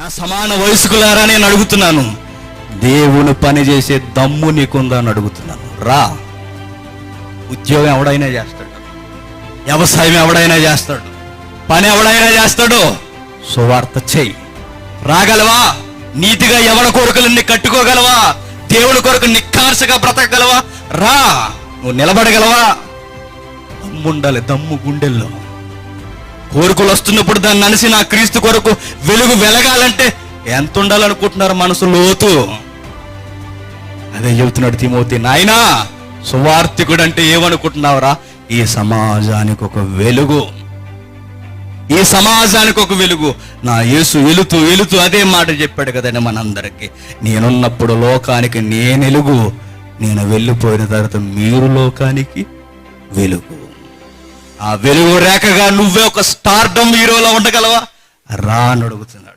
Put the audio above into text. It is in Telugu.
నా సమాన వయస్కులారా నేను అడుగుతున్నాను, దేవుని పని చేసే దమ్ము నీకుందా అని అడుగుతున్నాను. రా. ఉద్యోగం ఎవడైనా చేస్తాడు, వ్యవసాయం ఎవడైనా చేస్తాడు, పని ఎవడైనా చేస్తాడు. సువార్త చెయ్యి. రాగలవా? నీతిగా ఎవరి కోరికలన్నీ కట్టుకోగలవా? దేవుని కొరకు నిక్కార్సగా బ్రతకగలవా? రా. నువ్వు నిలబడగలవా? దమ్ము ఉండాలి, దమ్ము గుండెల్లో. కోరికలు వస్తున్నప్పుడు దాన్ని అనిసి నా క్రీస్తు కొరకు వెలుగు వెలగాలంటే ఎంత ఉండాలనుకుంటున్నారు మనసు లోతు. అదే చెబుతున్నాడు తిమోతి, నాయనా సువార్తికుడు అంటే ఏమనుకుంటున్నావురా? ఈ సమాజానికి ఒక వెలుగు, ఈ సమాజానికి ఒక వెలుగు. నా యేసు వెలుతూ వెలుతూ అదే మాట చెప్పాడు కదండి మనందరికీ. నేనున్నప్పుడు లోకానికి నేను వెలుగు, నేను వెళ్ళిపోయిన తర్వాత మీరు లోకానికి వెలుగు. ఆ వెలుగు రేఖగా నువ్వే ఒక స్టార్డమ్ హీరోలో ఉండగలవా? రా అని అడుగుతున్నాడు.